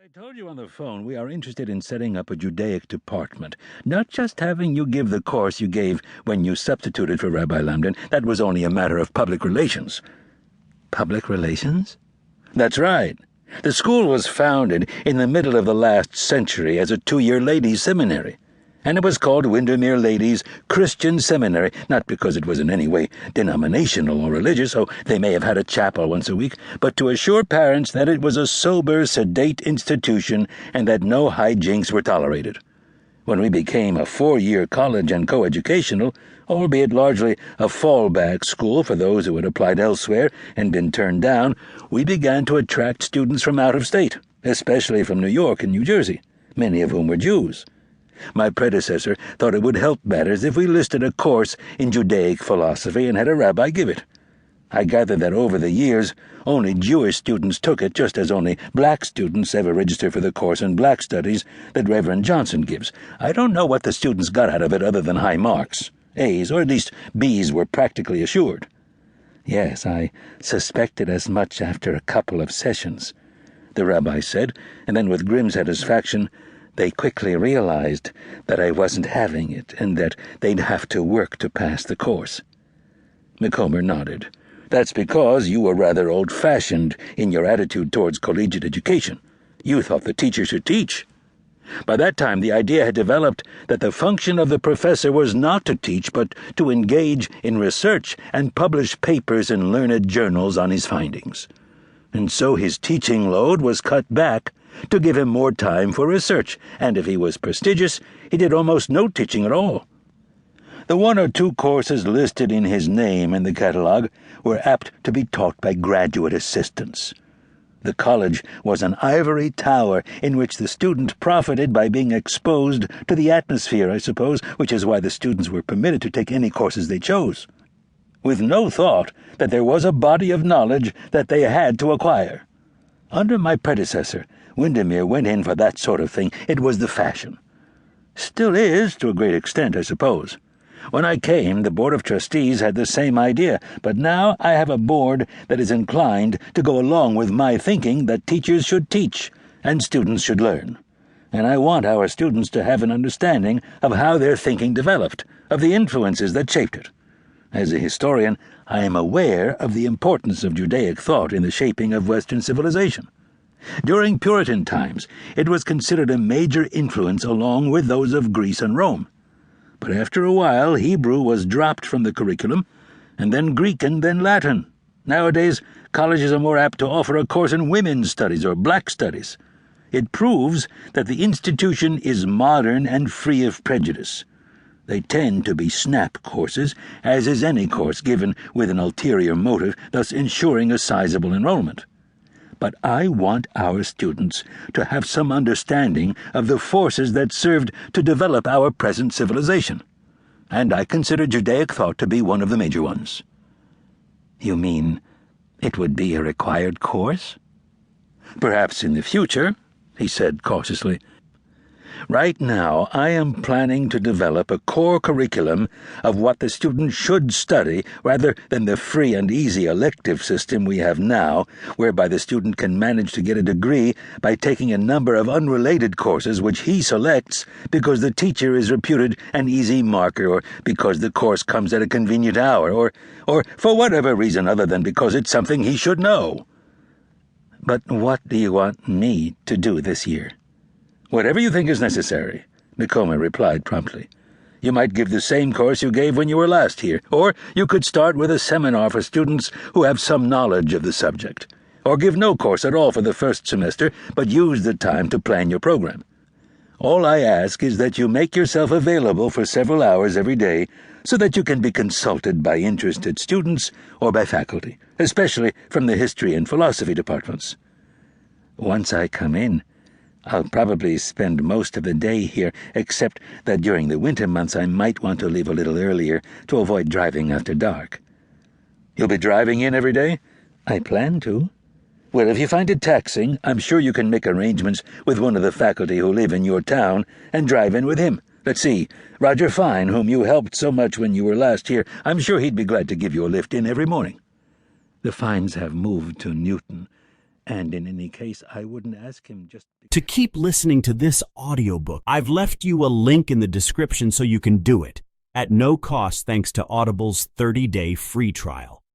I told you on the phone we are interested in setting up a Judaic department, not just having you give the course you gave when you substituted for Rabbi Lamden. That was only a matter of public relations. Public relations? That's right. The school was founded in the middle of the last century as a 2-year ladies' seminary, and it was called Windermere Ladies Christian Seminary, not because it was in any way denominational or religious, so they may have had a chapel once a week, but to assure parents that it was a sober, sedate institution and that no hijinks were tolerated. When we became a 4-year college and coeducational, albeit largely a fallback school for those who had applied elsewhere and been turned down, we began to attract students from out of state, especially from New York and New Jersey, many of whom were Jews. My predecessor thought it would help matters if we listed a course in Judaic philosophy and had a rabbi give it. I gather that over the years, only Jewish students took it, just as only black students ever register for the course in black studies that Reverend Johnson gives. I don't know what the students got out of it other than high marks. A's, or at least B's, were practically assured. Yes, I suspected as much after a couple of sessions, the rabbi said, and then with grim satisfaction, they quickly realized that I wasn't having it and that they'd have to work to pass the course. McComber nodded. That's because you were rather old-fashioned in your attitude towards collegiate education. You thought the teacher should teach. By that time, the idea had developed that the function of the professor was not to teach, but to engage in research and publish papers in learned journals on his findings. And so his teaching load was cut back to give him more time for research, and if he was prestigious, he did almost no teaching at all. The 1 or 2 courses listed in his name in the catalogue were apt to be taught by graduate assistants. The college was an ivory tower in which the student profited by being exposed to the atmosphere, I suppose, which is why the students were permitted to take any courses they chose, with no thought that there was a body of knowledge that they had to acquire. Under my predecessor, Windermere went in for that sort of thing. It was the fashion. Still is, to a great extent, I suppose. When I came, the Board of Trustees had the same idea, but now I have a board that is inclined to go along with my thinking that teachers should teach and students should learn. And I want our students to have an understanding of how their thinking developed, of the influences that shaped it. As a historian, I am aware of the importance of Judaic thought in the shaping of Western civilization. During Puritan times, it was considered a major influence along with those of Greece and Rome. But after a while, Hebrew was dropped from the curriculum, and then Greek and then Latin. Nowadays, colleges are more apt to offer a course in women's studies or black studies. It proves that the institution is modern and free of prejudice. They tend to be snap courses, as is any course given with an ulterior motive, thus ensuring a sizable enrollment. But I want our students to have some understanding of the forces that served to develop our present civilization, and I consider Judaic thought to be one of the major ones. You mean it would be a required course? Perhaps in the future, he said cautiously. Right now, I am planning to develop a core curriculum of what the student should study rather than the free and easy elective system we have now, whereby the student can manage to get a degree by taking a number of unrelated courses which he selects because the teacher is reputed an easy marker, or because the course comes at a convenient hour, or for whatever reason other than because it's something he should know. But what do you want me to do this year? Whatever you think is necessary, McComber replied promptly. You might give the same course you gave when you were last here, or you could start with a seminar for students who have some knowledge of the subject, or give no course at all for the first semester, but use the time to plan your program. All I ask is that you make yourself available for several hours every day so that you can be consulted by interested students or by faculty, especially from the history and philosophy departments. Once I come in, I'll probably spend most of the day here, except that during the winter months I might want to leave a little earlier to avoid driving after dark. You'll be driving in every day? I plan to. Well, if you find it taxing, I'm sure you can make arrangements with one of the faculty who live in your town and drive in with him. Let's see, Roger Fine, whom you helped so much when you were last here, I'm sure he'd be glad to give you a lift in every morning. The Fines have moved to Newton, And in any case, I wouldn't ask him just To keep listening to this audiobook, I've left you a link in the description so you can do it at no cost thanks to Audible's 30-day free trial.